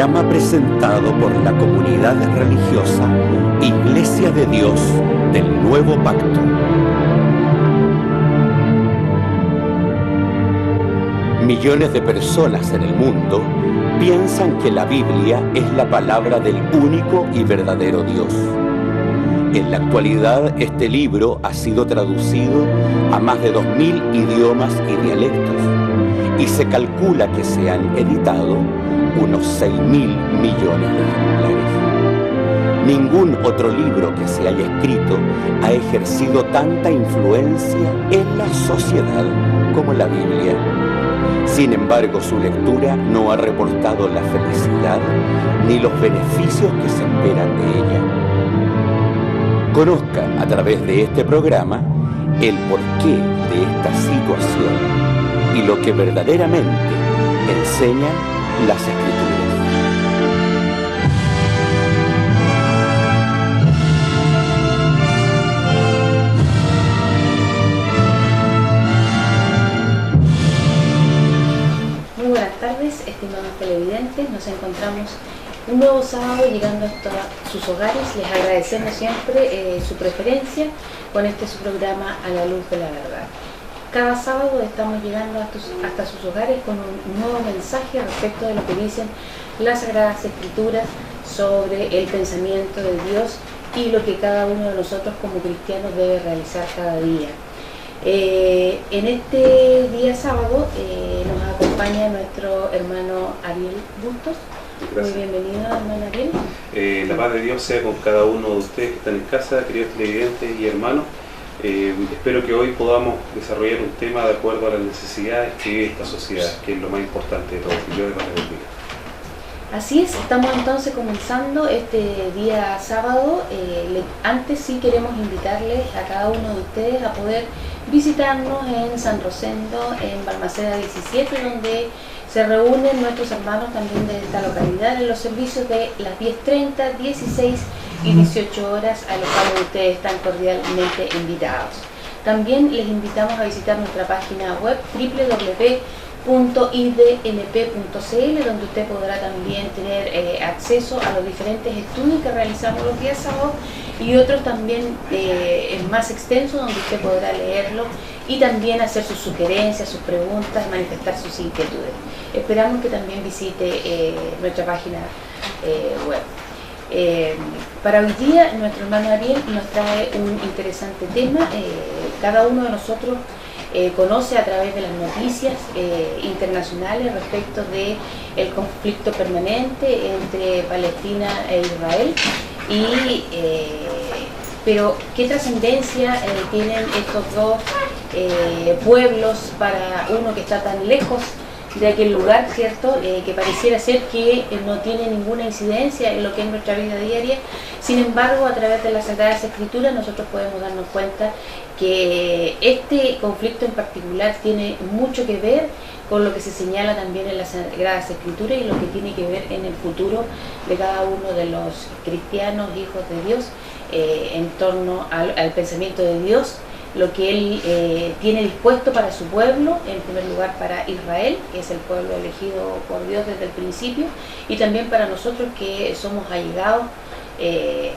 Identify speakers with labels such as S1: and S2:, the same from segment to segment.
S1: programa presentado por la comunidad religiosa Iglesia de Dios del Nuevo Pacto. Millones de personas en el mundo piensan que la Biblia es la palabra del único y verdadero Dios. En la actualidad, este libro ha sido traducido a más de 2000 idiomas y dialectos, y se calcula que se han editado unos 6.000 millones de ejemplares. Ningún otro libro que se haya escrito ha ejercido tanta influencia en la sociedad como la Biblia. Sin embargo, su lectura no ha reportado la felicidad ni los beneficios que se esperan de ella. Conozca a través de este programa el porqué de esta situación y lo que verdaderamente enseñan las Escrituras.
S2: Muy buenas tardes, estimados televidentes. Nos encontramos un nuevo sábado llegando hasta sus hogares. Les agradecemos siempre su preferencia con su programa A la Luz de la Verdad. Cada sábado estamos llegando hasta sus hogares con un nuevo mensaje respecto de lo que dicen las Sagradas Escrituras sobre el pensamiento de Dios y lo que cada uno de nosotros como cristianos debe realizar cada día. En este día sábado nos acompaña nuestro hermano Ariel Bustos.
S3: Gracias.
S2: Muy bienvenido, hermano Ariel.
S3: La paz de Dios sea con cada uno de ustedes que están en casa, queridos televidentes y hermanos. Espero que hoy podamos desarrollar un tema de acuerdo a las necesidades que vive esta sociedad, que es lo más importante de todo. Que Dios les bendiga.
S2: Así es, estamos entonces comenzando este día sábado. Antes sí queremos invitarles a cada uno de ustedes a poder visitarnos en San Rosendo, en Balmaceda 17, donde se reúnen nuestros hermanos también de esta localidad en los servicios de las 10:30, 16 y 18 horas, a los cuales ustedes están cordialmente invitados. También les invitamos a visitar nuestra página web www.idnp.cl, donde usted podrá también tener acceso a los diferentes estudios que realizamos los días sábados y otros también más extensos, donde usted podrá leerlo y también hacer sus sugerencias, sus preguntas, manifestar sus inquietudes. Esperamos que también visite nuestra página web. Para hoy día, nuestro hermano Ariel nos trae un interesante tema. Cada uno de nosotros conoce a través de las noticias internacionales respecto de el conflicto permanente entre Palestina e Israel pero ¿qué trascendencia tienen estos dos pueblos para uno que está tan lejos de aquel lugar, ¿cierto? Que pareciera ser que no tiene ninguna incidencia en lo que es nuestra vida diaria? Sin embargo, a través de las Sagradas Escrituras nosotros podemos darnos cuenta que este conflicto en particular tiene mucho que ver con lo que se señala también en las Sagradas Escrituras y lo que tiene que ver en el futuro de cada uno de los cristianos, hijos de Dios, en torno al pensamiento de Dios, lo que Él tiene dispuesto para su pueblo, en primer lugar para Israel, que es el pueblo elegido por Dios desde el principio, y también para nosotros que somos allegados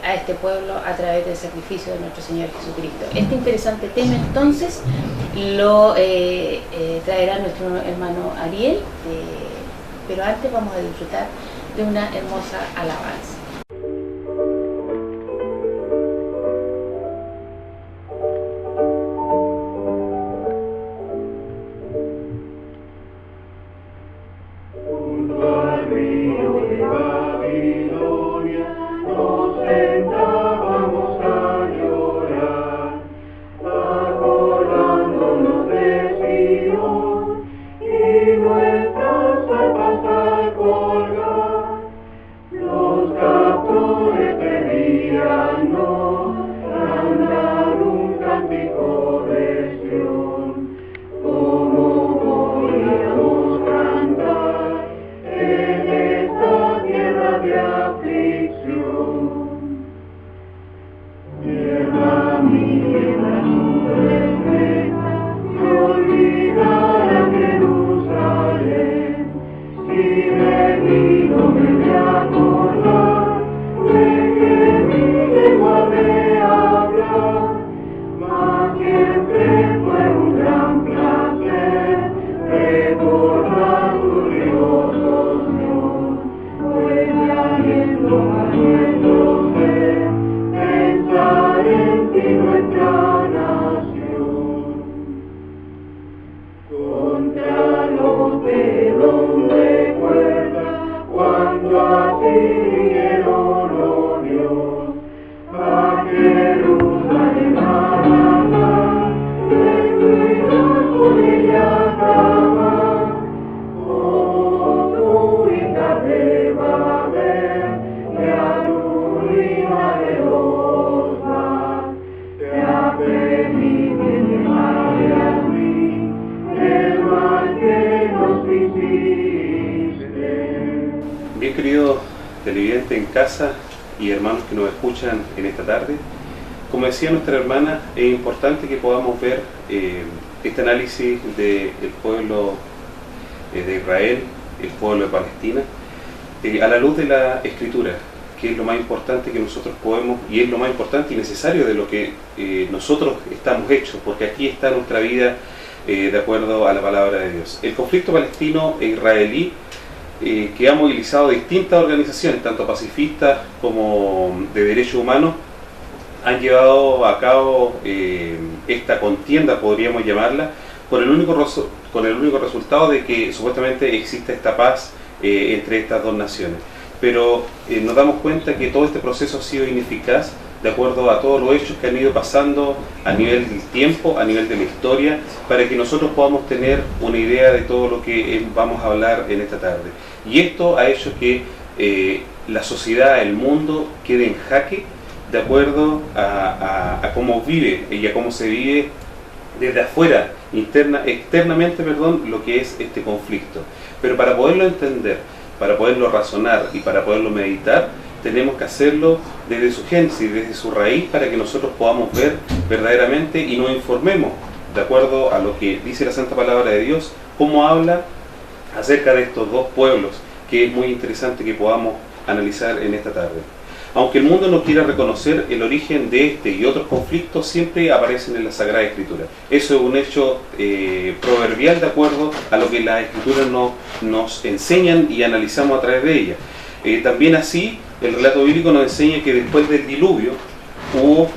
S2: a este pueblo a través del sacrificio de nuestro Señor Jesucristo. Este interesante tema entonces lo traerá nuestro hermano Ariel, pero antes vamos a disfrutar de una hermosa alabanza.
S4: Jerusalén, si venido me
S3: queridos televidentes en casa y hermanos que nos escuchan en esta tarde. Como decía nuestra hermana, es importante que podamos ver este análisis del pueblo de Israel, el pueblo de Palestina, a la luz de la Escritura, que es lo más importante que nosotros podemos, y es lo más importante y necesario de lo que nosotros estamos hechos, porque aquí está nuestra vida de acuerdo a la palabra de Dios. El conflicto palestino e israelí, que ha movilizado distintas organizaciones, tanto pacifistas como de derechos humanos, han llevado a cabo esta contienda, podríamos llamarla, con el único resultado de que supuestamente existe esta paz entre estas dos naciones. Pero nos damos cuenta que todo este proceso ha sido ineficaz de acuerdo a todos los hechos que han ido pasando a nivel del tiempo, a nivel de la historia, para que nosotros podamos tener una idea de todo lo que vamos a hablar en esta tarde. Y esto ha hecho que la sociedad, el mundo, quede en jaque de acuerdo a cómo vive y a cómo se vive desde afuera, externamente, lo que es este conflicto. Pero para poderlo entender, para poderlo razonar y para poderlo meditar, tenemos que hacerlo desde su génesis, desde su raíz, para que nosotros podamos ver verdaderamente y nos informemos de acuerdo a lo que dice la Santa Palabra de Dios, cómo habla acerca de estos dos pueblos, que es muy interesante que podamos analizar en esta tarde. Aunque el mundo no quiera reconocer, el origen de este y otros conflictos siempre aparecen en la Sagrada Escritura. Eso es un hecho proverbial de acuerdo a lo que las Escrituras nos enseñan y analizamos a través de ellas. También así, el relato bíblico nos enseña que después del diluvio hubo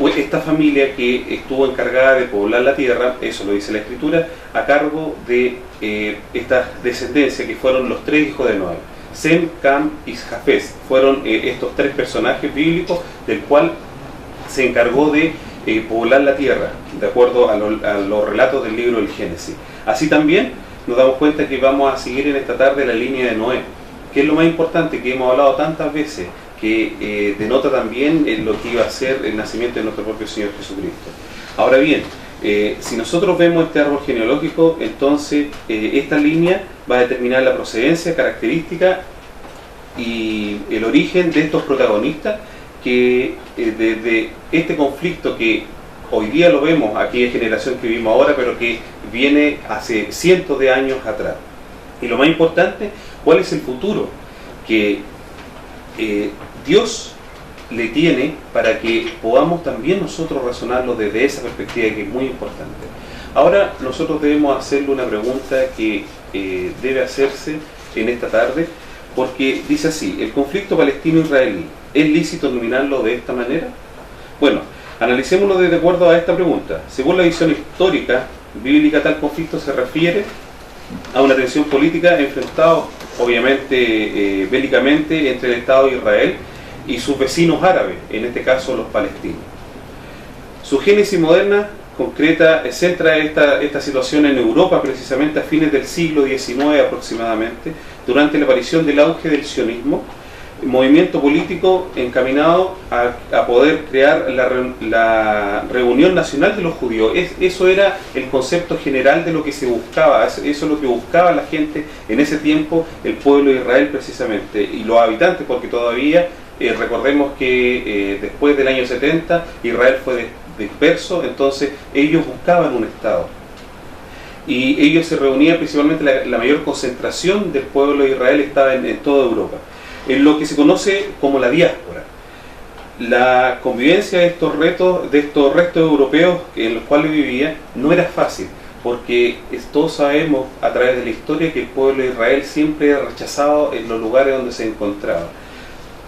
S3: esta familia que estuvo encargada de poblar la tierra, eso lo dice la Escritura, a cargo de esta descendencia que fueron los 3 hijos de Noé. Sem, Cam y Jafés fueron estos 3 personajes bíblicos del cual se encargó de poblar la tierra, de acuerdo a los relatos del libro del Génesis. Así también nos damos cuenta que vamos a seguir en esta tarde la línea de Noé, que es lo más importante, que hemos hablado tantas veces, que denota también lo que iba a ser el nacimiento de nuestro propio Señor Jesucristo. Ahora bien, si nosotros vemos este árbol genealógico, entonces esta línea va a determinar la procedencia, característica y el origen de estos protagonistas que desde este conflicto que hoy día lo vemos, aquella generación que vivimos ahora, pero que viene hace cientos de años atrás. Y lo más importante, ¿cuál es el futuro que Dios le tiene para que podamos también nosotros razonarlo desde esa perspectiva, que es muy importante? Ahora nosotros debemos hacerle una pregunta que debe hacerse en esta tarde, porque dice así: ¿el conflicto palestino-israelí es lícito denominarlo de esta manera? Bueno, analicémoslo de acuerdo a esta pregunta. Según la visión histórica bíblica, tal conflicto se refiere a una tensión política enfrentada, obviamente, bélicamente entre el Estado de Israel y sus vecinos árabes, en este caso los palestinos. Su génesis moderna concreta centra esta situación en Europa, precisamente a fines del siglo XIX aproximadamente, durante la aparición del auge del sionismo, movimiento político encaminado a poder crear la reunión nacional de los judíos. Eso era el concepto general de lo que se buscaba, eso es lo que buscaba la gente en ese tiempo, el pueblo de Israel precisamente, y los habitantes, porque todavía recordemos que después del año 70 Israel fue disperso, entonces ellos buscaban un Estado. Y ellos se reunían principalmente, la mayor concentración del pueblo de Israel estaba en toda Europa, en lo que se conoce como la diáspora. La convivencia de estos restos europeos en los cuales vivía no era fácil, porque todos sabemos a través de la historia que el pueblo de Israel siempre era rechazado en los lugares donde se encontraba.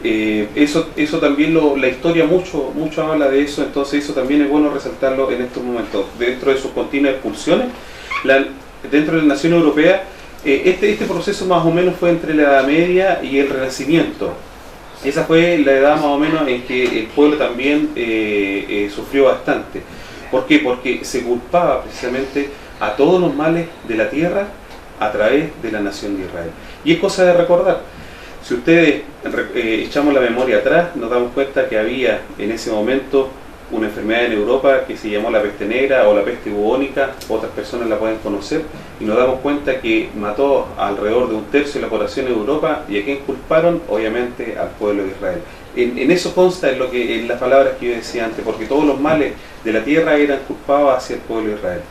S3: Eso también la historia mucho habla de eso, entonces eso también es bueno resaltarlo en estos momentos. Dentro de sus continuas expulsiones, dentro de la nación europea, este proceso más o menos fue entre la Edad Media y el Renacimiento. Esa fue la edad más o menos en que el pueblo también sufrió bastante. ¿Por qué? Porque se culpaba precisamente a todos los males de la tierra a través de la nación de Israel. Y es cosa de recordar. Si ustedes echamos la memoria atrás, nos damos cuenta que había en ese momento una enfermedad en Europa que se llamó la peste negra o la peste bubónica, otras personas la pueden conocer, y nos damos cuenta que mató alrededor de 1/3 de la población en Europa. ¿Y a quién culparon? Obviamente al pueblo de Israel. En eso consta en las palabras que yo decía antes, porque todos los males de la tierra eran culpados hacia el pueblo de Israel,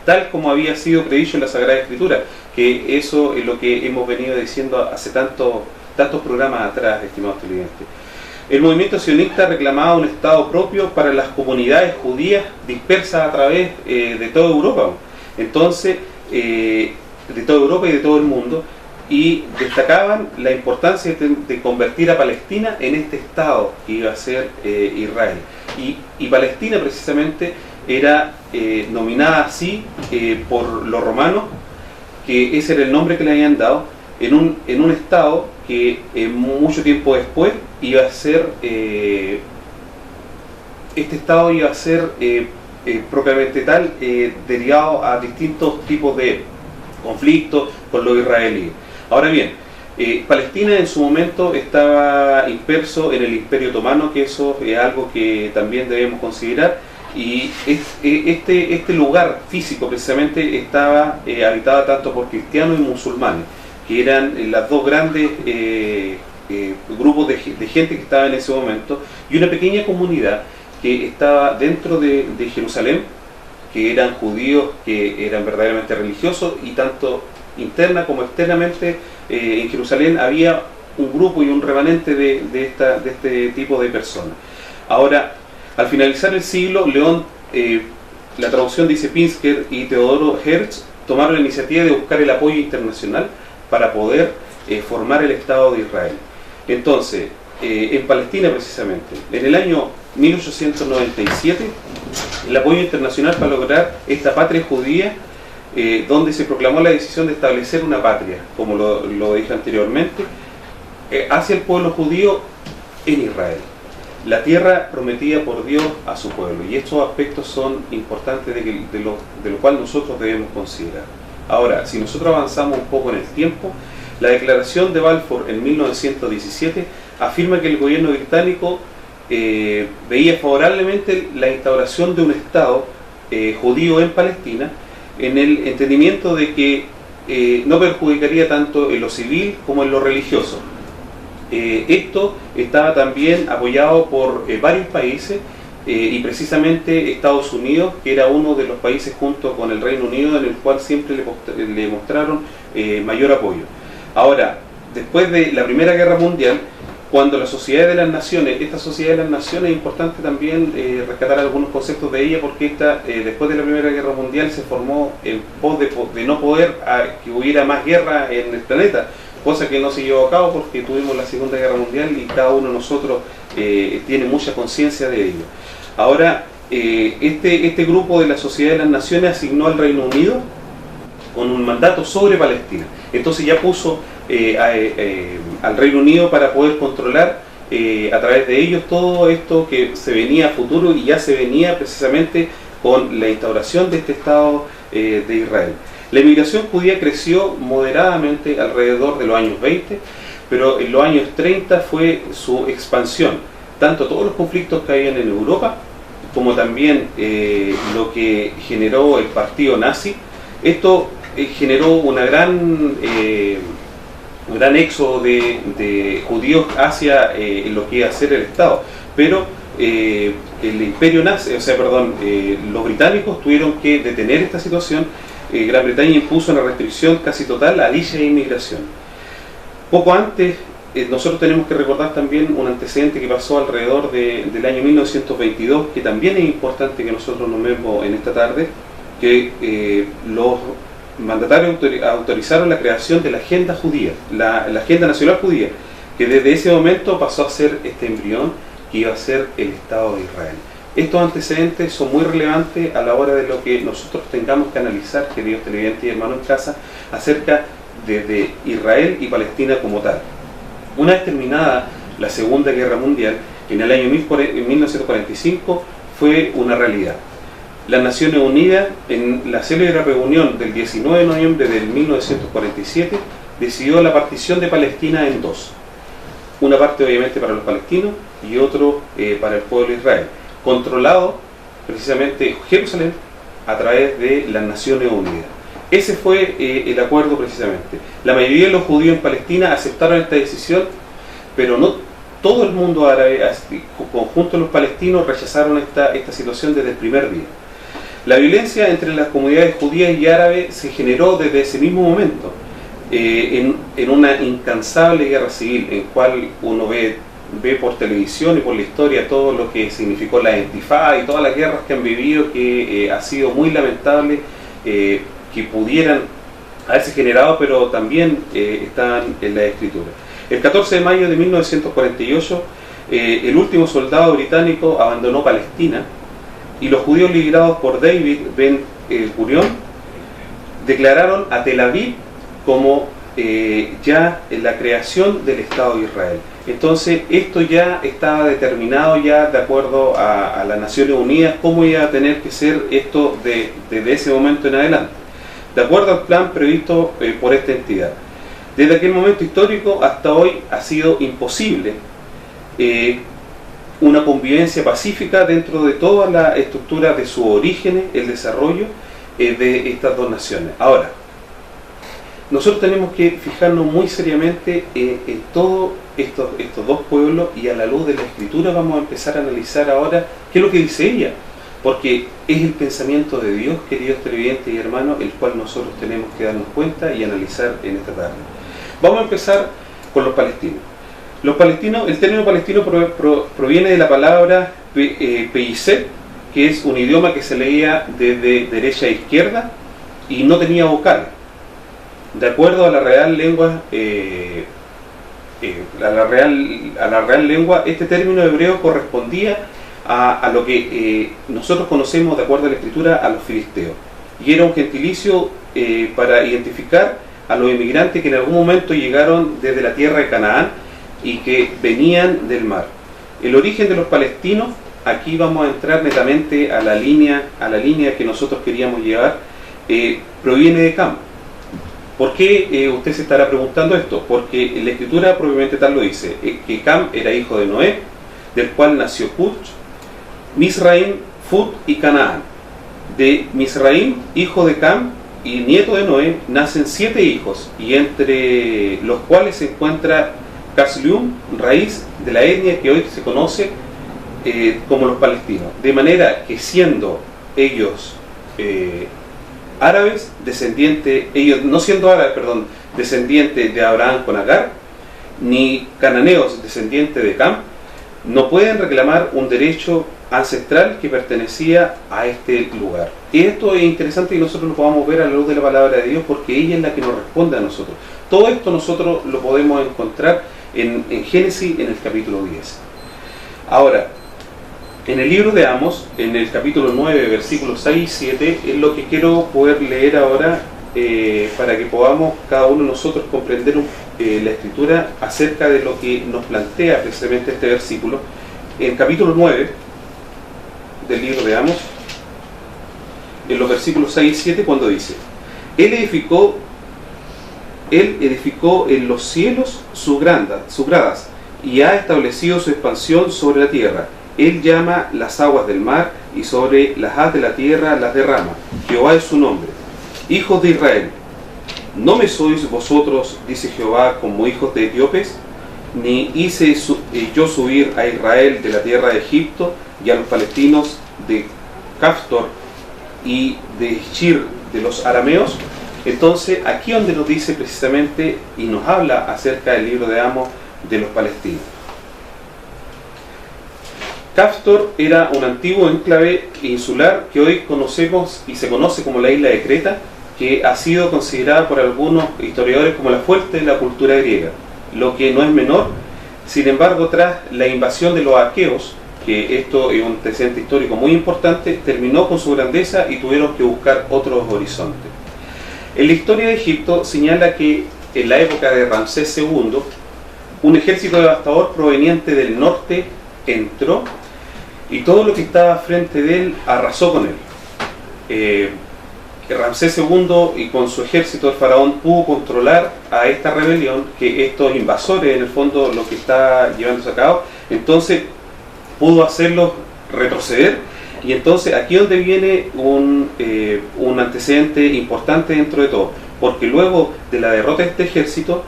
S3: tal como había sido predicho en la Sagrada Escritura, que eso es lo que hemos venido diciendo hace tantos programas atrás, estimados televidentes. El movimiento sionista reclamaba un Estado propio para las comunidades judías dispersas a través de toda Europa. Entonces, de toda Europa y de todo el mundo, y destacaban la importancia de convertir a Palestina en este Estado que iba a ser Israel. Y Palestina precisamente era nominada así por los romanos, que ese era el nombre que le habían dado, en un Estado que mucho tiempo después iba a ser, este Estado iba a ser propiamente tal, derivado a distintos tipos de conflictos con los israelíes. Ahora bien, Palestina en su momento estaba inmerso en el Imperio Otomano, que eso es algo que también debemos considerar, y este lugar físico precisamente estaba habitado tanto por cristianos y musulmanes, que eran las dos grandes grupos de gente que estaba en ese momento, y una pequeña comunidad que estaba dentro de Jerusalén, que eran judíos que eran verdaderamente religiosos, y tanto interna como externamente en Jerusalén había un grupo y un remanente de este tipo de personas. Ahora, al finalizar el siglo, la traducción dice Pinsker y Teodoro Herz tomaron la iniciativa de buscar el apoyo internacional para poder formar el Estado de Israel. Entonces, en Palestina precisamente, en el año 1897, el apoyo internacional para lograr esta patria judía, donde se proclamó la decisión de establecer una patria, como lo dije anteriormente, hacia el pueblo judío en Israel, la tierra prometida por Dios a su pueblo. Y estos aspectos son importantes de lo cual nosotros debemos considerar. Ahora, si nosotros avanzamos un poco en el tiempo, la declaración de Balfour en 1917 afirma que el gobierno británico veía favorablemente la instauración de un Estado judío en Palestina, en el entendimiento de que no perjudicaría tanto en lo civil como en lo religioso. Esto estaba también apoyado por varios países, y precisamente Estados Unidos, que era uno de los países junto con el Reino Unido en el cual siempre le mostraron mayor apoyo. Ahora, después de la Primera Guerra Mundial, cuando la Sociedad de las Naciones, esta Sociedad de las Naciones es importante también rescatar algunos conceptos de ella, porque después de la Primera Guerra Mundial se formó en pos de no poder que hubiera más guerra en el planeta, cosa que no se llevó a cabo porque tuvimos la Segunda Guerra Mundial y cada uno de nosotros tiene mucha conciencia de ello. Ahora, este grupo de la Sociedad de las Naciones asignó al Reino Unido con un mandato sobre Palestina. Entonces ya puso al Reino Unido para poder controlar a través de ellos todo esto que se venía a futuro, y ya se venía precisamente con la instauración de este Estado de Israel. La inmigración judía creció moderadamente alrededor de los años 20, pero en los años 30 fue su expansión, tanto todos los conflictos que habían en Europa, como también lo que generó el partido nazi. Esto generó un gran éxodo de judíos hacia lo que iba a ser el Estado, pero el imperio nazi, los británicos tuvieron que detener esta situación. Gran Bretaña impuso una restricción casi total a dicha inmigración. Poco antes, nosotros tenemos que recordar también un antecedente que pasó alrededor del año 1922, que también es importante que nosotros nos vemos en esta tarde, que los mandatarios autorizaron la creación de la Agenda Judía, la Agenda Nacional Judía, que desde ese momento pasó a ser este embrión que iba a ser el Estado de Israel. Estos antecedentes son muy relevantes a la hora de lo que nosotros tengamos que analizar, queridos televidentes y hermanos en casa, acerca de Israel y Palestina como tal. Una vez terminada la Segunda Guerra Mundial, en el año 1945, fue una realidad. Las Naciones Unidas, en la célebre reunión del 19 de noviembre de 1947, decidió la partición de Palestina en 2. Una parte obviamente para los palestinos y otro para el pueblo de Israel. controlado precisamente Jerusalén a través de las Naciones Unidas. Ese fue el acuerdo precisamente. La mayoría de los judíos en Palestina aceptaron esta decisión, pero no todo el mundo árabe, conjunto de los palestinos, rechazaron esta situación desde el primer día. La violencia entre las comunidades judías y árabes se generó desde ese mismo momento, en una incansable guerra civil, en cual uno ve por televisión y por la historia todo lo que significó la intifada y todas las guerras que han vivido, que ha sido muy lamentable que pudieran haberse generado, pero también están en la escritura. El 14 de mayo de 1948, el último soldado británico abandonó Palestina y los judíos liderados por David Ben Gurion declararon a Tel Aviv como ya en la creación del Estado de Israel. Entonces esto ya estaba determinado ya de acuerdo a las Naciones Unidas cómo iba a tener que ser esto desde ese momento en adelante, de acuerdo al plan previsto por esta entidad. Desde aquel momento histórico hasta hoy ha sido imposible una convivencia pacífica dentro de toda la estructura de sus orígenes, el desarrollo de estas dos naciones. Ahora, nosotros tenemos que fijarnos muy seriamente en todos estos dos pueblos, y a la luz de la Escritura vamos a empezar a analizar ahora qué es lo que dice ella, porque es el pensamiento de Dios, queridos televidentes y hermanos, el cual nosotros tenemos que darnos cuenta y analizar en esta tarde. Vamos a empezar con los palestinos. Los palestinos, el término palestino proviene de la palabra Peyisset, que es un idioma que se leía desde derecha a izquierda y no tenía vocales. De acuerdo a la real lengua, este término hebreo correspondía a lo que nosotros conocemos, de acuerdo a la Escritura, a los filisteos, y era un gentilicio para identificar a los inmigrantes que en algún momento llegaron desde la tierra de Canaán y que venían del mar. El origen de los palestinos, aquí vamos a entrar netamente a la línea que nosotros queríamos llevar, proviene de Cam. ¿Por qué usted se estará preguntando esto? Porque la Escritura propiamente tal lo dice, que Cam era hijo de Noé, del cual nació Cush, Misraim, Fut y Canaán. De Misraim, hijo de Cam y nieto de Noé, nacen 7 hijos, y entre los cuales se encuentra Caslium, raíz de la etnia que hoy se conoce como los palestinos. De manera que siendo ellos árabes, descendientes de Abraham con Agar, ni cananeos, descendientes de Cam, no pueden reclamar un derecho ancestral que pertenecía a este lugar. Y esto es interesante y nosotros lo podamos ver a la luz de la palabra de Dios, porque ella es la que nos responde a nosotros. Todo esto nosotros lo podemos encontrar en Génesis, en el capítulo 10. Ahora, en el libro de Amos, en el capítulo 9, versículos 6 y 7, es lo que quiero poder leer ahora para que podamos cada uno de nosotros comprender la Escritura acerca de lo que nos plantea precisamente este versículo. En el capítulo 9 del libro de Amos, en los versículos 6 y 7, cuando dice: Él edificó en los cielos sus gradas, y ha establecido su expansión sobre la tierra. Él llama las aguas del mar, y sobre las haz de la tierra las derrama. Jehová es su nombre. Hijos de Israel, ¿no me sois vosotros, dice Jehová, como hijos de etíopes? Ni hice yo subir a Israel de la tierra de Egipto, y a los palestinos de Caftor y de Shir de los arameos. Entonces aquí donde nos dice precisamente y nos habla acerca del libro de Amos de los palestinos. Caftor era un antiguo enclave insular que hoy conocemos y se conoce como la isla de Creta, que ha sido considerada por algunos historiadores como la fuente de la cultura griega, lo que no es menor. Sin embargo, tras la invasión de los aqueos, que esto es un antecedente histórico muy importante, terminó con su grandeza y tuvieron que buscar otros horizontes. En la historia de Egipto señala que en la época de Ramsés II, un ejército devastador proveniente del norte entró y todo lo que estaba frente de él arrasó con él. Ramsés II y con su ejército el faraón pudo controlar a esta rebelión, que estos invasores en el fondo lo que está llevándose a cabo, entonces pudo hacerlos retroceder. Y entonces aquí es donde viene un antecedente importante dentro de todo, porque luego de la derrota de este ejército,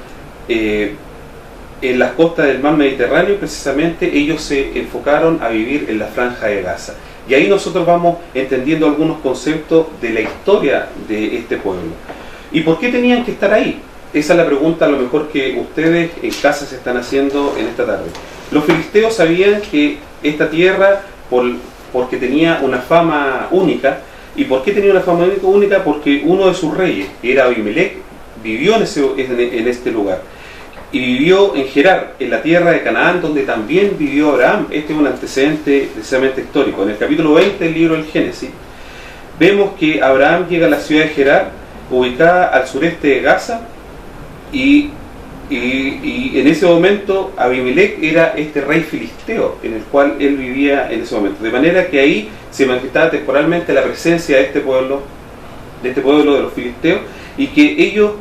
S3: en las costas del mar Mediterráneo precisamente ellos se enfocaron a vivir en la franja de Gaza. Y ahí nosotros vamos entendiendo algunos conceptos de la historia de este pueblo. ¿Y por qué tenían que estar ahí? Esa es la pregunta a lo mejor que ustedes en casa se están haciendo en esta tarde. Los filisteos sabían que esta tierra, porque tenía una fama única. ¿Y por qué tenía una fama única? Porque uno de sus reyes, que era Abimelech, vivió en este lugar. Y vivió en Gerar, en la tierra de Canaán, donde también vivió Abraham. Este es un antecedente precisamente histórico. En el capítulo 20 del libro del Génesis, vemos que Abraham llega a la ciudad de Gerar, ubicada al sureste de Gaza, y en ese momento Abimelech era este rey filisteo, en el cual él vivía en ese momento. De manera que ahí se manifestaba temporalmente la presencia de este pueblo de los filisteos, y que ellos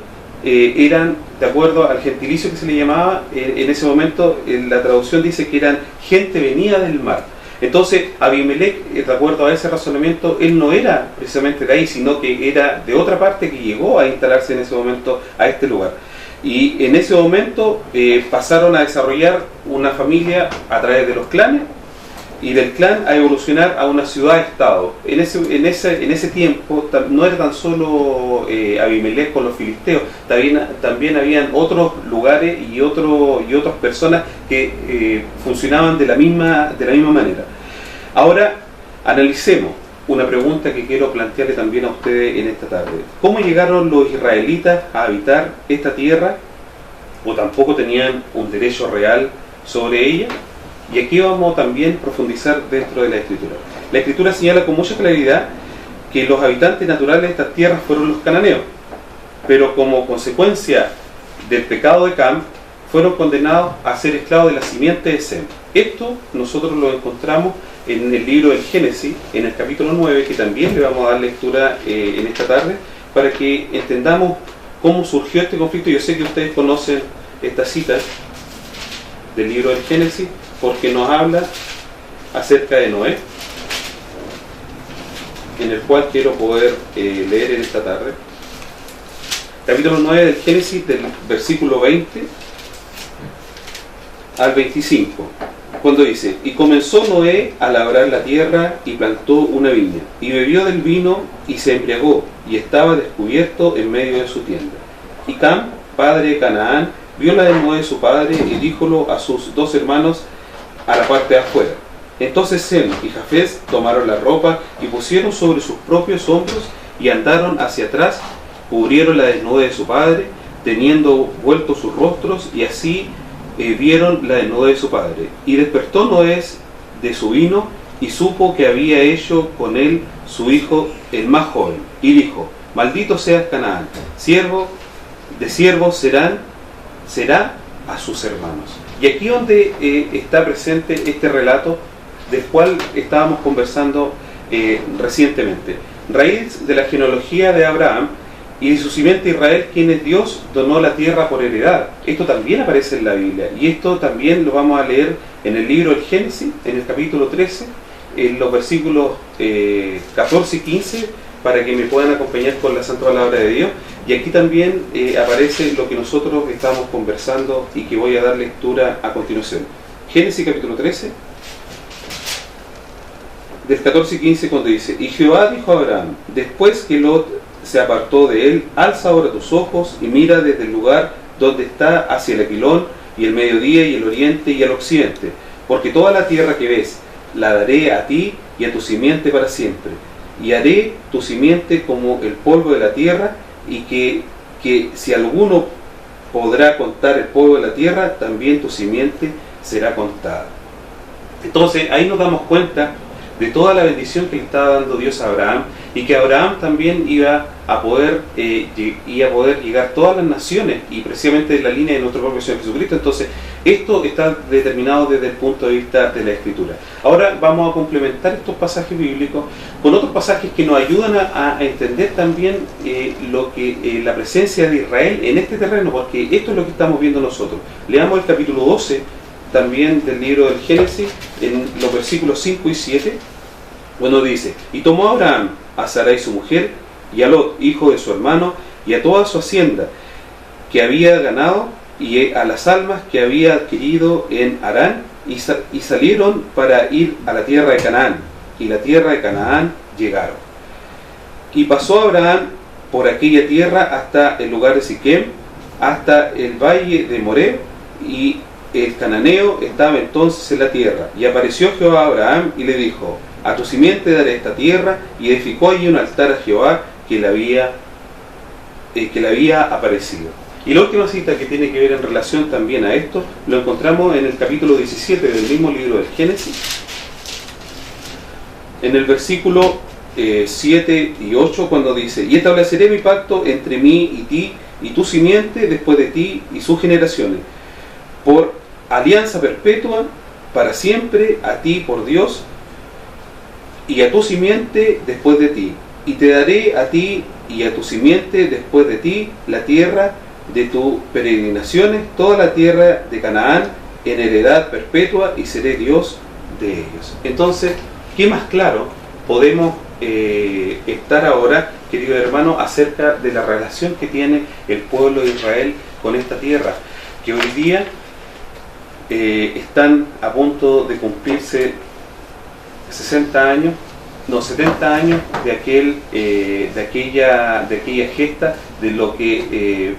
S3: eran, de acuerdo al gentilicio que se le llamaba, en ese momento la traducción dice que eran gente venida del mar. Entonces Abimelech, de acuerdo a ese razonamiento, él no era precisamente de ahí, sino que era de otra parte que llegó a instalarse en ese momento a este lugar. Y en ese momento pasaron a desarrollar una familia a través de los clanes, y del clan a evolucionar a una ciudad-estado. En ese tiempo no era tan solo Abimelech con los filisteos, también habían otros lugares y otras personas que funcionaban de la misma manera. Ahora analicemos una pregunta que quiero plantearle también a ustedes en esta tarde. ¿Cómo llegaron los israelitas a habitar esta tierra? ¿O tampoco tenían un derecho real sobre ella? Y aquí vamos también a profundizar dentro de la Escritura. La Escritura señala con mucha claridad que los habitantes naturales de estas tierras fueron los cananeos, pero como consecuencia del pecado de Cam, fueron condenados a ser esclavos de la simiente de Sem. Esto nosotros lo encontramos en el libro del Génesis, en el capítulo 9, que también le vamos a dar lectura en esta tarde, para que entendamos cómo surgió este conflicto. Yo sé que ustedes conocen esta cita del libro del Génesis, porque nos habla acerca de Noé, en el cual quiero poder leer en esta tarde. Capítulo 9 del Génesis, del versículo 20 al 25, cuando dice: y comenzó Noé a labrar la tierra y plantó una viña, y bebió del vino y se embriagó, y estaba descubierto en medio de su tienda. Y Cam, padre de Canaán, vio la desnudez de su padre y díjolo a sus dos hermanos a la parte de afuera. Entonces Sem y Jafet tomaron la ropa y pusieron sobre sus propios hombros y andaron hacia atrás, cubrieron la desnudez de su padre, teniendo vueltos sus rostros, y así vieron la desnudez de su padre. Y despertó Noé de su vino y supo que había hecho con él su hijo el más joven, y dijo: maldito seas Canaán, siervo de siervos será a sus hermanos. Y aquí donde está presente este relato del cual estábamos conversando recientemente. Raíz de la genealogía de Abraham y de su simiente Israel, quienes Dios donó la tierra por heredad. Esto también aparece en la Biblia, y esto también lo vamos a leer en el libro del Génesis, en el capítulo 13, en los versículos 14 y 15, para que me puedan acompañar con la santa palabra de Dios. Y aquí también aparece lo que nosotros estamos conversando y que voy a dar lectura a continuación. Génesis capítulo 13, del 14 y 15, cuando dice: y Jehová dijo a Abraham, después que Lot se apartó de él: alza ahora tus ojos y mira desde el lugar donde está hacia el aquilón y el mediodía y el oriente y el occidente, porque toda la tierra que ves la daré a ti y a tu simiente para siempre, y haré tu simiente como el polvo de la tierra, y que si alguno podrá contar el polvo de la tierra, también tu simiente será contada. Entonces ahí nos damos cuenta de toda la bendición que le estaba dando Dios a Abraham, y que Abraham también iba a poder llegar a todas las naciones, y precisamente de la línea de nuestro propio Señor Jesucristo. Entonces esto está determinado desde el punto de vista de la Escritura. Ahora vamos a complementar estos pasajes bíblicos con otros pasajes que nos ayudan a entender también la presencia de Israel en este terreno, porque esto es lo que estamos viendo nosotros. Leamos el capítulo 12 también del libro del Génesis, en los versículos 5 y 7, cuando dice: y tomó Abraham a Sarai su mujer, y a Lot, hijo de su hermano, y a toda su hacienda que había ganado, y a las almas que había adquirido en Harán, y salieron para ir a la tierra de Canaán, y la tierra de Canaán llegaron. Y pasó Abraham por aquella tierra hasta el lugar de Siquem, hasta el valle de Moré, y el cananeo estaba entonces en la tierra. Y apareció Jehová a Abraham y le dijo: a tu simiente daré esta tierra, y edificó allí un altar a Jehová que le había aparecido. Y la última cita que tiene que ver en relación también a esto, lo encontramos en el capítulo 17 del mismo libro del Génesis, en el versículo 7 y 8, cuando dice: y estableceré mi pacto entre mí y ti, y tu simiente después de ti, y sus generaciones, por alianza perpetua, para siempre, a ti por Dios, y a tu simiente después de ti. Y te daré a ti y a tu simiente después de ti la tierra de tus peregrinaciones, toda la tierra de Canaán, en heredad perpetua, y seré Dios de ellos. Entonces, ¿qué más claro podemos estar ahora, querido hermano, acerca de la relación que tiene el pueblo de Israel con esta tierra, que hoy día están a punto de cumplirse 70 años de aquella gesta de lo que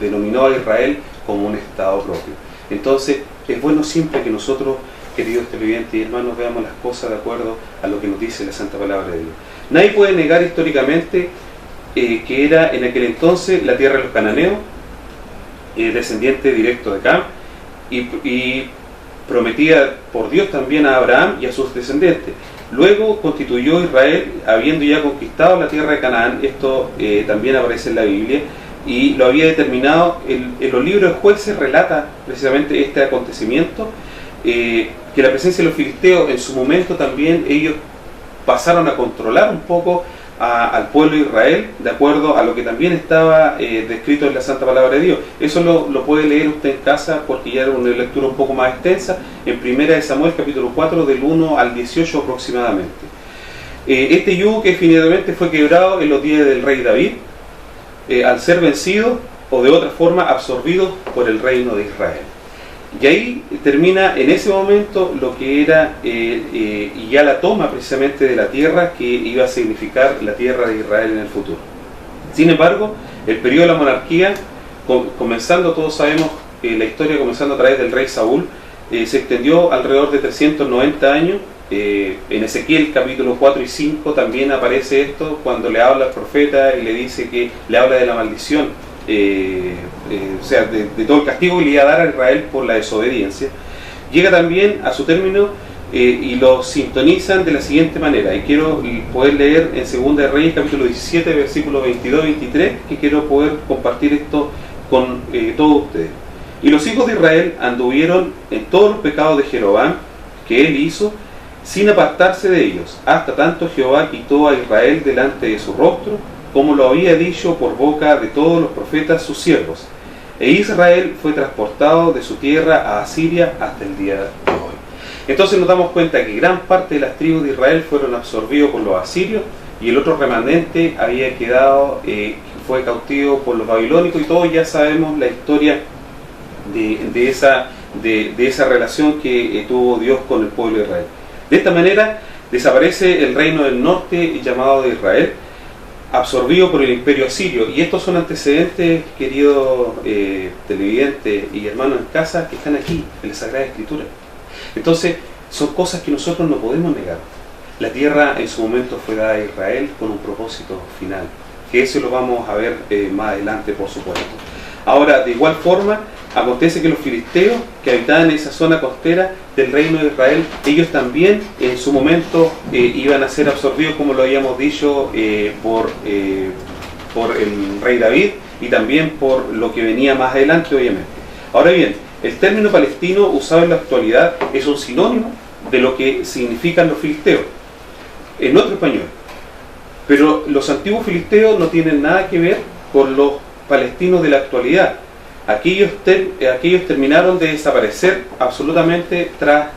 S3: denominó a Israel como un Estado propio? Entonces, es bueno siempre que nosotros, queridos televidentes y hermanos, veamos las cosas de acuerdo a lo que nos dice la Santa Palabra de Dios. Nadie puede negar históricamente que era en aquel entonces la tierra de los cananeos, descendiente directo de Cam, y prometida por Dios también a Abraham y a sus descendientes. Luego constituyó Israel, habiendo ya conquistado la tierra de Canaán. Esto también aparece en la Biblia, y lo había determinado. En los libros de Jueces relata precisamente este acontecimiento, que la presencia de los filisteos en su momento también, ellos pasaron a controlar un poco al pueblo de Israel, de acuerdo a lo que también estaba descrito en la Santa Palabra de Dios. Eso lo puede leer usted en casa, porque ya era una lectura un poco más extensa, en 1 Samuel capítulo 4, del 1 al 18 aproximadamente. Este yugo que finalmente fue quebrado en los días del rey David, al ser vencido o de otra forma absorbido por el reino de Israel. Y ahí termina en ese momento lo que era y ya la toma precisamente de la tierra que iba a significar la tierra de Israel en el futuro. Sin embargo, el periodo de la monarquía, comenzando, todos sabemos la historia, comenzando a través del rey Saúl, se extendió alrededor de 390 años. En Ezequiel capítulo 4 y 5 también aparece esto, cuando le habla al profeta y le dice que le habla de la maldición, o sea, de todo el castigo que le iba a dar a Israel por la desobediencia. Llega también a su término y lo sintonizan de la siguiente manera, y quiero poder leer en Segunda de Reyes capítulo 17 versículos 22 y 23, que quiero poder compartir esto con todos ustedes. Y los hijos de Israel anduvieron en todos los pecados de Jeroboam que él hizo, sin apartarse de ellos, hasta tanto Jehová quitó a Israel delante de su rostro, como lo había dicho por boca de todos los profetas sus siervos. E Israel fue transportado de su tierra a Asiria hasta el día de hoy. Entonces nos damos cuenta que gran parte de las tribus de Israel fueron absorbidos por los asirios, y el otro remanente había quedado, fue cautivo por los babilónicos, y todos ya sabemos la historia de esa relación que tuvo Dios con el pueblo de Israel. De esta manera desaparece el reino del norte llamado de Israel, absorbido por el imperio asirio. Y estos son antecedentes, queridos televidentes y hermanos en casa, que están aquí en la Sagrada Escritura. Entonces son cosas que nosotros no podemos negar. La tierra en su momento fue dada a Israel con un propósito final, que eso lo vamos a ver más adelante, por supuesto. Ahora, de igual forma, acontece que los filisteos que habitaban en esa zona costera del reino de Israel, ellos también en su momento iban a ser absorbidos, como lo habíamos dicho, por el rey David, y también por lo que venía más adelante, obviamente. Ahora bien, el término palestino usado en la actualidad es un sinónimo de lo que significan los filisteos en nuestro español, pero los antiguos filisteos no tienen nada que ver con los palestinos de la actualidad. Aquellos terminaron de desaparecer absolutamente tras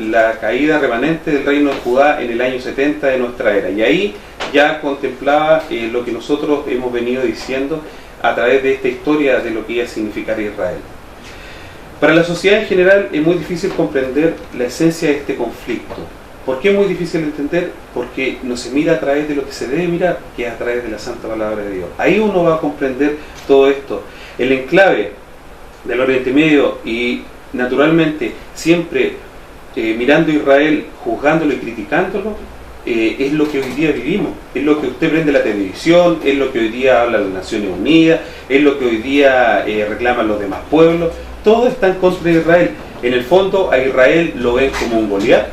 S3: la caída remanente del reino de Judá en el año 70 de nuestra era. Y ahí ya contemplaba lo que nosotros hemos venido diciendo a través de esta historia de lo que iba a significar Israel. Para la sociedad en general es muy difícil comprender la esencia de este conflicto. ¿Por qué es muy difícil de entender? Porque no se mira a través de lo que se debe mirar, que es a través de la Santa Palabra de Dios. Ahí uno va a comprender todo esto. El enclave del Oriente Medio y naturalmente siempre mirando a Israel, juzgándolo y criticándolo, es lo que hoy día vivimos, es lo que usted prende la televisión, es lo que hoy día habla las Naciones Unidas, es lo que hoy día reclaman los demás pueblos. Todo está en contra de Israel. En el fondo a Israel lo ven como un Goliat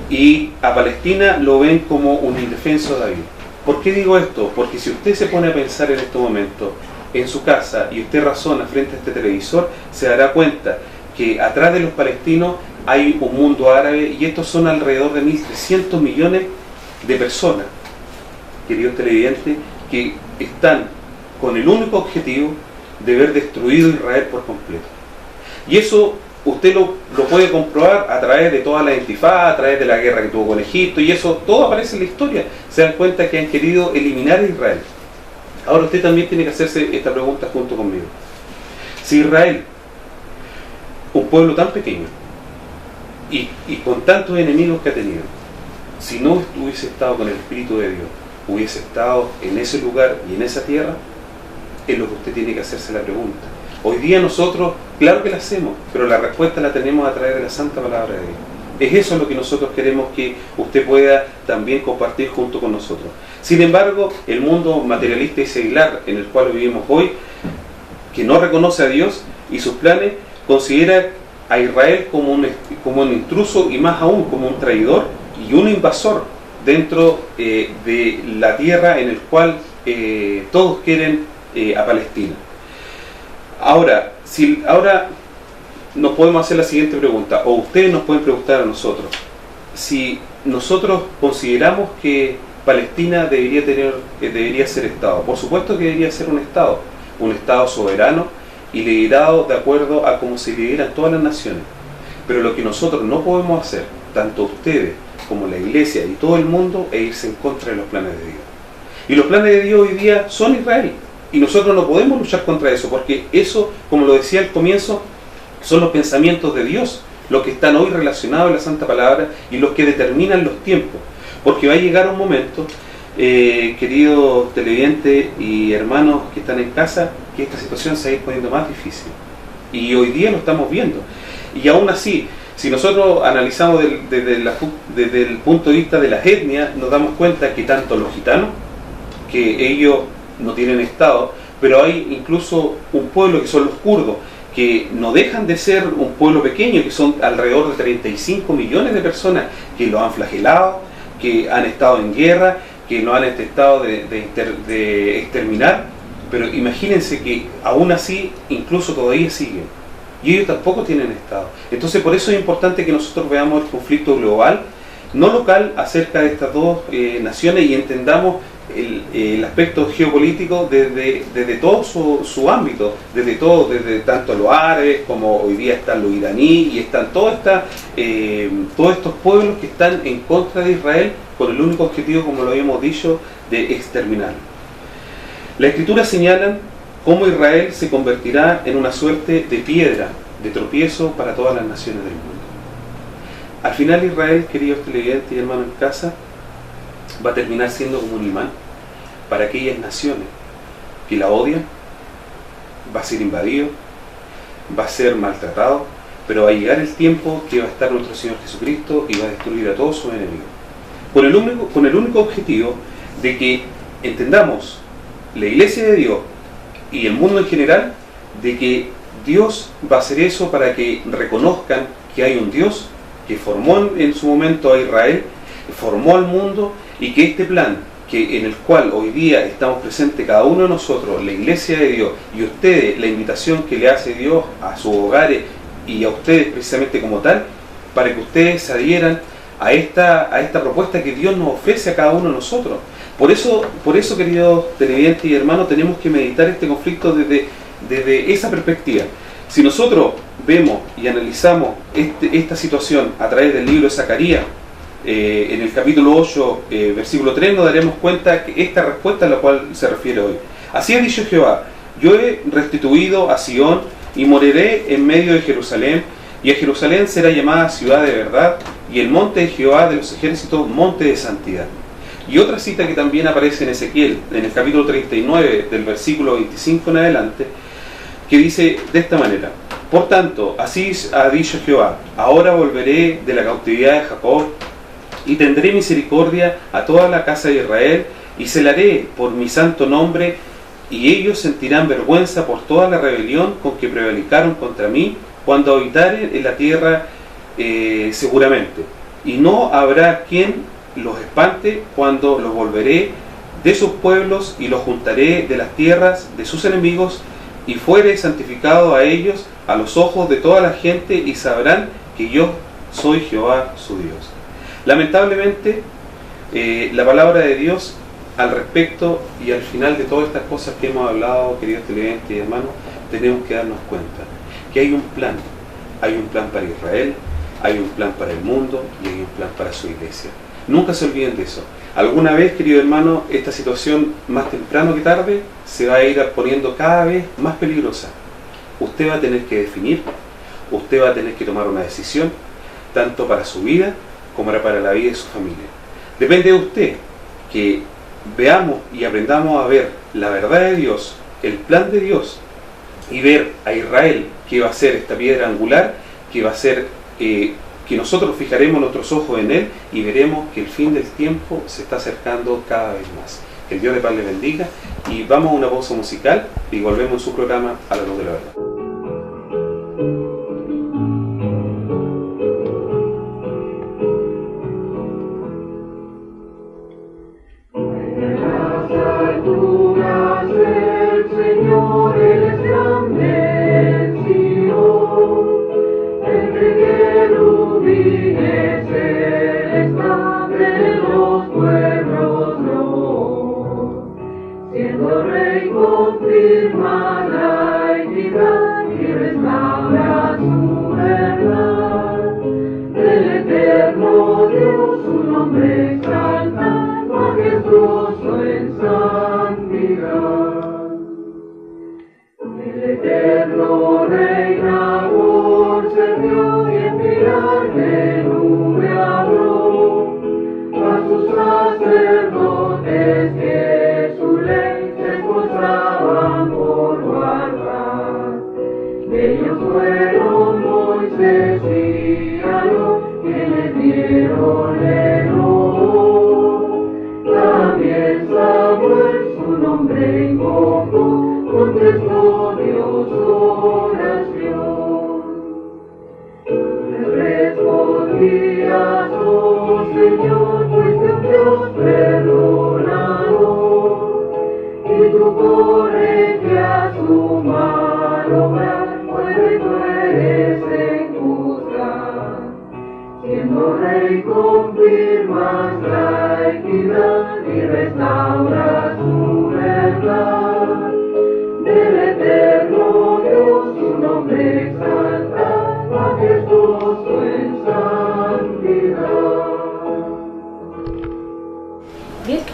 S3: y a Palestina lo ven como un indefenso David. ¿Por qué digo esto? Porque si usted se pone a pensar en este momento en su casa y usted razona frente a este televisor, se dará cuenta que atrás de los palestinos hay un mundo árabe y estos son alrededor de 1.300 millones de personas, queridos televidentes, que están con el único objetivo de ver destruido Israel por completo. Y eso usted lo puede comprobar a través de toda la intifada, a través de la guerra que tuvo con Egipto, y eso todo aparece en la historia. Se dan cuenta que han querido eliminar a Israel. Ahora usted también tiene que hacerse esta pregunta junto conmigo. Si Israel, un pueblo tan pequeño y con tantos enemigos que ha tenido, si no hubiese estado con el Espíritu de Dios, hubiese estado en ese lugar y en esa tierra, es lo que usted tiene que hacerse la pregunta. Hoy día nosotros, claro que la hacemos, pero la respuesta la tenemos a través de la Santa Palabra de Dios. Es eso lo que nosotros queremos que usted pueda también compartir junto con nosotros. Sin embargo, el mundo materialista y secular en el cual vivimos hoy, que no reconoce a Dios y sus planes, considera a Israel como un intruso y más aún como un traidor y un invasor dentro de la tierra en el cual todos quieren a Palestina. Ahora nos podemos hacer la siguiente pregunta, o ustedes nos pueden preguntar a nosotros: si nosotros consideramos que Palestina debería ser Estado. Por supuesto que debería ser un Estado soberano y liderado de acuerdo a cómo se lideran todas las naciones. Pero lo que nosotros no podemos hacer, tanto ustedes como la Iglesia y todo el mundo, es irse en contra de los planes de Dios. Y los planes de Dios hoy día son Israel. Y nosotros no podemos luchar contra eso, porque eso, como lo decía al comienzo, son los pensamientos de Dios, los que están hoy relacionados a la Santa Palabra y los que determinan los tiempos. Porque va a llegar un momento, queridos televidentes y hermanos que están en casa, que esta situación se va a ir poniendo más difícil. Y hoy día lo estamos viendo. Y aún así, si nosotros analizamos desde el punto de vista de las etnias, nos damos cuenta que tanto los gitanos, que ellos no tienen Estado, pero hay incluso un pueblo que son los kurdos, que no dejan de ser un pueblo pequeño, que son alrededor de 35 millones de personas que lo han flagelado, que han estado en guerra, que no han intentado de exterminar, pero imagínense que aún así incluso todavía siguen, y ellos tampoco tienen Estado. Entonces por eso es importante que nosotros veamos el conflicto global, no local, acerca de estas dos naciones, y entendamos el aspecto geopolítico desde todo su ámbito, desde tanto los árabes como hoy día están los iraníes y están todos estos pueblos que están en contra de Israel con el único objetivo, como lo habíamos dicho, de exterminarlo. Las Escrituras señalan cómo Israel se convertirá en una suerte de piedra de tropiezo para todas las naciones del mundo. Al final Israel, queridos televidentes y hermanos en casa, va a terminar siendo como un imán para aquellas naciones que la odian, va a ser invadido, va a ser maltratado, pero va a llegar el tiempo que va a estar nuestro Señor Jesucristo y va a destruir a todos sus enemigos. Con el único objetivo de que entendamos la Iglesia de Dios y el mundo en general, de que Dios va a hacer eso para que reconozcan que hay un Dios que formó en su momento a Israel, formó al mundo, y que este plan en el cual hoy día estamos presentes cada uno de nosotros, la Iglesia de Dios, y ustedes, la invitación que le hace Dios a sus hogares y a ustedes precisamente como tal, para que ustedes se adhieran a esta propuesta que Dios nos ofrece a cada uno de nosotros. Por eso, queridos televidentes y hermanos, tenemos que meditar este conflicto desde esa perspectiva. Si nosotros vemos y analizamos esta situación a través del libro de Zacarías, en el capítulo 8, versículo 3, nos daremos cuenta que esta respuesta a la cual se refiere hoy. Así ha dicho Jehová: yo he restituido a Sión y moraré en medio de Jerusalén, y a Jerusalén será llamada ciudad de verdad, y el monte de Jehová de los ejércitos, monte de santidad. Y otra cita que también aparece en Ezequiel, en el capítulo 39, del versículo 25 en adelante, que dice de esta manera: por tanto, así ha dicho Jehová, ahora volveré de la cautividad de Jacob, y tendré misericordia a toda la casa de Israel, y celaré por mi santo nombre, y ellos sentirán vergüenza por toda la rebelión con que prevaricaron contra mí, cuando habitaren en la tierra seguramente. Y no habrá quien los espante cuando los volveré de sus pueblos, y los juntaré de las tierras de sus enemigos, y fuere santificado a ellos a los ojos de toda la gente, y sabrán que yo soy Jehová su Dios. Lamentablemente, la palabra de Dios al respecto y al final de todas estas cosas que hemos hablado, queridos televidentes y hermanos, tenemos que darnos cuenta que hay un plan para Israel, hay un plan para el mundo y hay un plan para su iglesia. Nunca se olviden de eso. Alguna vez, querido hermano, esta situación más temprano que tarde se va a ir poniendo cada vez más peligrosa. Usted va a tener que definir, usted va a tener que tomar una decisión, tanto para su vida como para la vida de su familia. Depende de usted que veamos y aprendamos a ver la verdad de Dios, el plan de Dios, y ver a Israel, que va a ser esta piedra angular, que va a ser que nosotros fijaremos nuestros ojos en él y veremos que el fin del tiempo se está acercando cada vez más. Que el Dios de paz le bendiga, y vamos a una pausa musical y volvemos en su programa A la Luz de la Verdad.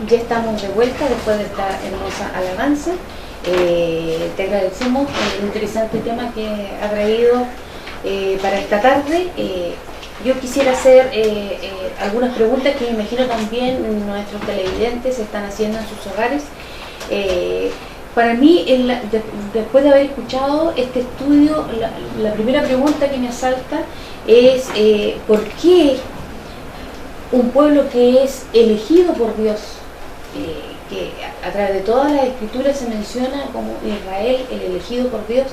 S2: Ya estamos de vuelta después de esta hermosa alabanza. Te agradecemos el interesante tema que ha traído para esta tarde. Yo quisiera hacer algunas preguntas que me imagino también nuestros televidentes están haciendo en sus hogares. Para mí, después de haber escuchado este estudio, la primera pregunta que me asalta es ¿por qué un pueblo que es elegido por Dios, que a través de todas las escrituras se menciona como Israel, el elegido por Dios,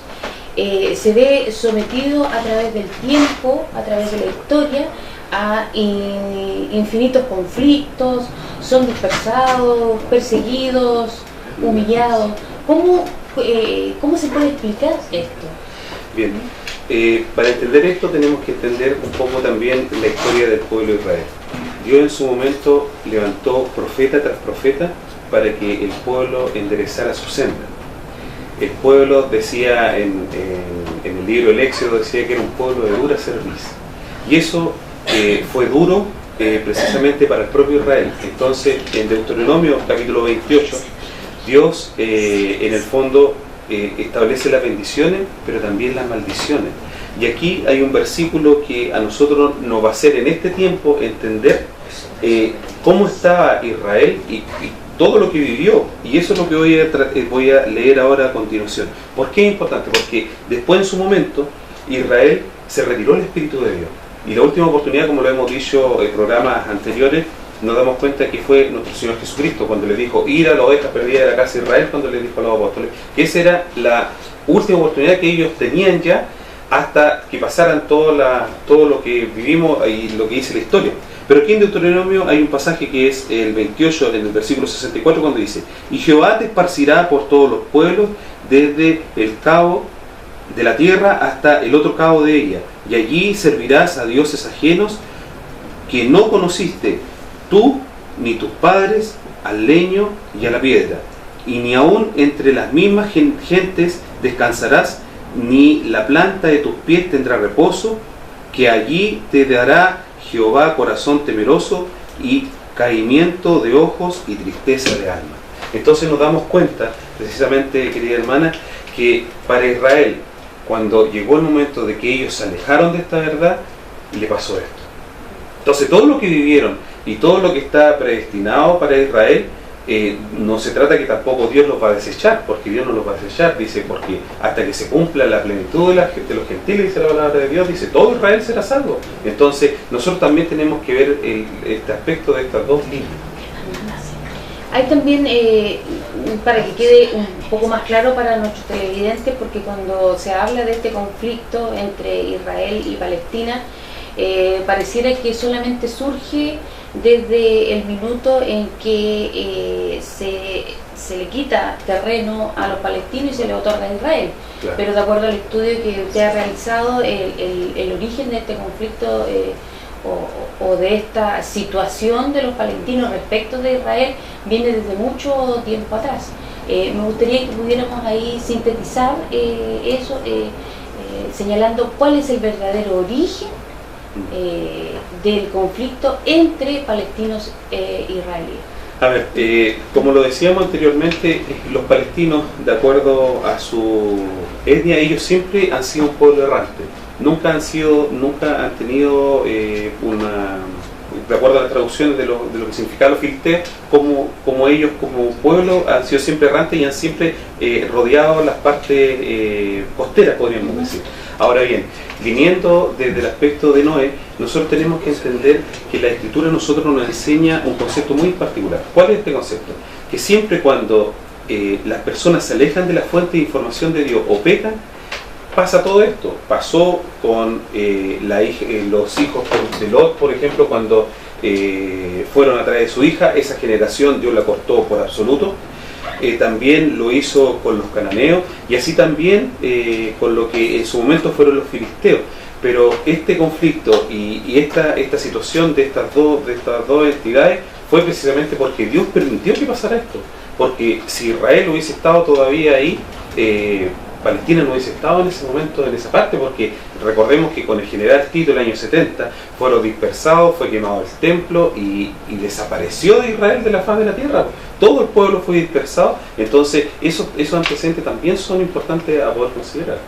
S2: se ve sometido a través del tiempo, a través de la historia, a infinitos conflictos, son dispersados, perseguidos, humillados? ¿Cómo se puede explicar esto?
S3: Bien, para entender esto tenemos que entender un poco también la historia del pueblo de Israel. Dios en su momento levantó profeta tras profeta para que el pueblo enderezara su senda. el pueblo decía en el libro del Éxodo, decía que era un pueblo de dura cerviz. Y eso fue duro precisamente para el propio Israel. Entonces, en Deuteronomio capítulo 28, Dios en el fondo establece las bendiciones, pero también las maldiciones. Y aquí hay un versículo que a nosotros nos va a hacer en este tiempo entender cómo estaba Israel y todo lo que vivió. Y eso es lo que voy a leer ahora a continuación. ¿Por qué es importante? Porque después, en su momento, Israel se retiró el Espíritu de Dios. Y la última oportunidad, como lo hemos dicho en programas anteriores, nos damos cuenta que fue nuestro Señor Jesucristo cuando le dijo: ir a las ovejas perdidas de la casa de Israel, cuando le dijo a los apóstoles que esa era la última oportunidad que ellos tenían ya hasta que pasaran todo lo que vivimos y lo que dice la historia. Pero aquí en Deuteronomio hay un pasaje que es el 28, en el versículo 64, cuando dice: y Jehová te esparcirá por todos los pueblos, desde el cabo de la tierra hasta el otro cabo de ella, y allí servirás a dioses ajenos que no conociste, tú ni tus padres, al leño y a la piedra, y ni aun entre las mismas gentes descansarás, ni la planta de tus pies tendrá reposo, que allí te dará Jehová corazón temeroso y caimiento de ojos y tristeza de alma. Entonces nos damos cuenta, precisamente, querida hermana, que para Israel, cuando llegó el momento de que ellos se alejaron de esta verdad, le pasó esto. Entonces todo lo que vivieron y todo lo que está predestinado para Israel, no se trata que tampoco Dios los va a desechar, porque Dios no los va a desechar, dice, porque hasta que se cumpla la plenitud de los gentiles, dice la palabra de Dios, dice, todo Israel será salvo. Entonces nosotros también tenemos que ver este aspecto de estas dos líneas.
S2: Hay también, para que quede un poco más claro para nuestros televidentes, porque cuando se habla de este conflicto entre Israel y Palestina, pareciera que solamente surge desde el minuto en que se le quita terreno a los palestinos y se le otorga a Israel. Claro. Pero de acuerdo al estudio que usted ha realizado, el origen de este conflicto o de esta situación de los palestinos respecto de Israel viene desde mucho tiempo atrás. Me gustaría que pudiéramos ahí sintetizar eso, señalando cuál es el verdadero origen del conflicto entre palestinos e israelíes.
S3: A ver, como lo decíamos anteriormente, los palestinos, de acuerdo a su etnia, ellos siempre han sido un pueblo errante. Nunca han tenido de acuerdo a las traducciones de lo que significa los filisteos, como ellos como pueblo han sido siempre errantes y han siempre rodeado las partes costeras, podríamos decir. Ahora bien, viniendo desde el aspecto de Noé, nosotros tenemos que entender que la Escritura a nosotros nos enseña un concepto muy particular. ¿Cuál es este concepto? Que siempre cuando las personas se alejan de la fuente de información de Dios o pecan, pasa todo esto. Pasó con los hijos de Lot, por ejemplo, cuando fueron a través de su hija, esa generación Dios la cortó por absoluto. También lo hizo con los cananeos y así también con lo que en su momento fueron los filisteos. Pero este conflicto y esta situación de estas dos entidades fue precisamente porque Dios permitió que pasara esto. Porque si Israel hubiese estado todavía ahí, Palestina no hubiese estado en ese momento, en esa parte, porque recordemos que con el general Tito el año 70 fueron dispersados, fue quemado el templo y desapareció de Israel de la faz de la tierra. Todo el pueblo fue dispersado. Entonces esos antecedentes también son importantes a poder considerar.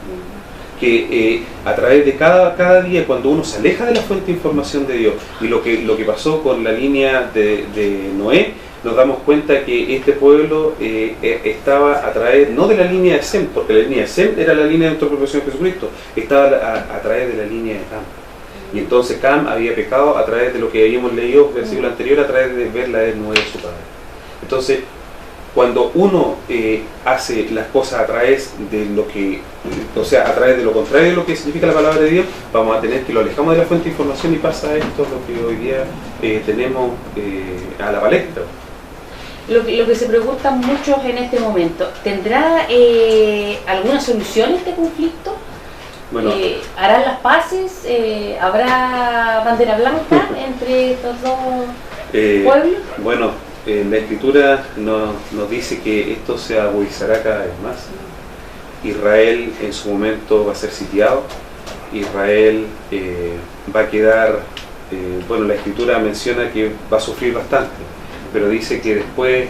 S3: Que a través de cada día, cuando uno se aleja de la fuente de información de Dios, y lo que pasó con la línea de Noé, nos damos cuenta que este pueblo estaba a través, no de la línea de Sem, porque la línea de Sem era la línea de nuestro propio Señor Jesucristo, estaba a través de la línea de Cam. Y entonces Cam había pecado a través de lo que habíamos leído en el versículo anterior, a través de ver la desnudez de su padre. Entonces, cuando uno hace las cosas a través de a través de lo contrario de lo que significa la palabra de Dios, vamos a tener que lo alejamos de la fuente de información y pasa esto, lo que hoy día tenemos a la palestra.
S2: Lo que se preguntan muchos en este momento, ¿tendrá alguna solución este conflicto? Bueno, ¿harán las paces? ¿Habrá bandera blanca entre estos dos pueblos? Bueno, la Escritura nos dice que esto se agudizará cada vez más.
S3: Israel en su momento va a ser sitiado, Israel va a quedar, bueno, la Escritura menciona que va a sufrir bastante, pero dice que después,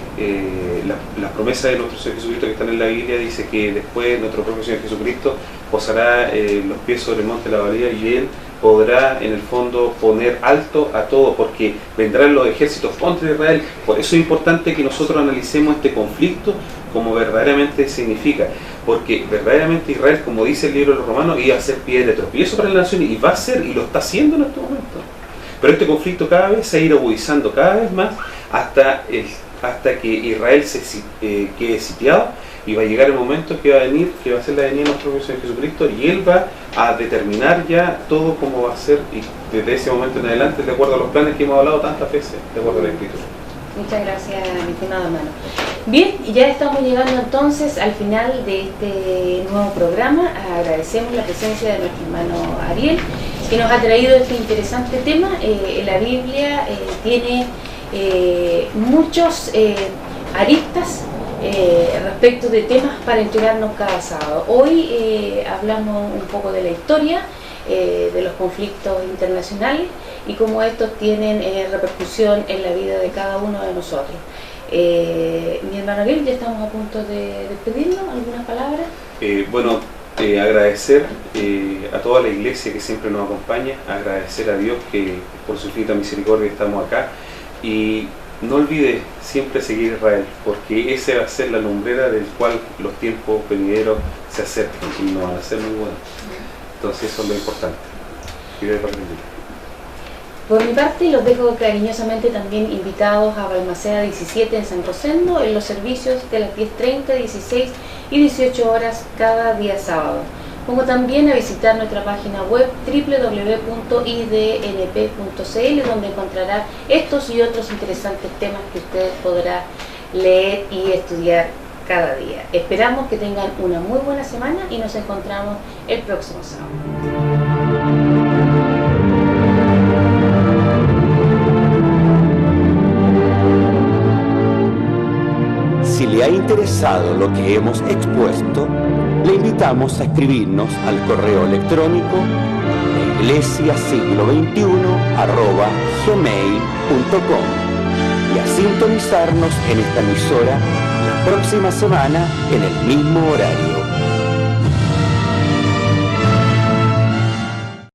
S3: las promesas de nuestro Señor Jesucristo que están en la Biblia, dice que después nuestro propio Señor Jesucristo posará los pies sobre el monte de la Oliva y Él podrá en el fondo poner alto a todo, porque vendrán los ejércitos contra Israel. Por eso es importante que nosotros analicemos este conflicto como verdaderamente significa, porque verdaderamente Israel, como dice el libro de los Romanos, iba a ser piedra de tropiezo para la nación, y va a ser, y lo está haciendo en este momento. Pero este conflicto cada vez se irá agudizando cada vez más hasta que Israel quede sitiado, y va a llegar el momento que va a venir, que va a ser la venida de nuestro Señor Jesucristo, y Él va a determinar ya todo cómo va a ser, y desde ese momento en adelante, de acuerdo a los planes que hemos hablado tantas veces, de acuerdo a la Escritura.
S2: Muchas gracias, mi estimado hermano. Bien, ya estamos llegando entonces al final de este nuevo programa. Agradecemos la presencia de nuestro hermano Ariel, que nos ha traído este interesante tema. La Biblia tiene muchos aristas respecto de temas para entregarnos cada sábado. Hoy hablamos un poco de la historia, de los conflictos internacionales y cómo estos tienen repercusión en la vida de cada uno de nosotros. Mi hermano Ariel, ya estamos a punto de despedirnos. ¿Algunas palabras?
S3: Bueno, agradecer a toda la iglesia que siempre nos acompaña, agradecer a Dios que por su infinita misericordia estamos acá, y no olvide siempre seguir a Israel, porque esa va a ser la lumbrera del cual los tiempos venideros se acercan y nos van a ser muy buenos. Entonces eso es lo importante.
S2: Por mi parte, los dejo cariñosamente también invitados a Balmaceda 17 en San Rosendo, en los servicios de las 10:30, 16 y 18 horas cada día sábado, como también a visitar nuestra página web www.idnp.cl, donde encontrará estos y otros interesantes temas que usted podrá leer y estudiar cada día. Esperamos que tengan una muy buena semana y nos encontramos el próximo sábado.
S1: Si le ha interesado lo que hemos expuesto, le invitamos a escribirnos al correo electrónico iglesiasiglo21@gmail.com y a sintonizarnos en esta emisora la próxima semana en el mismo horario.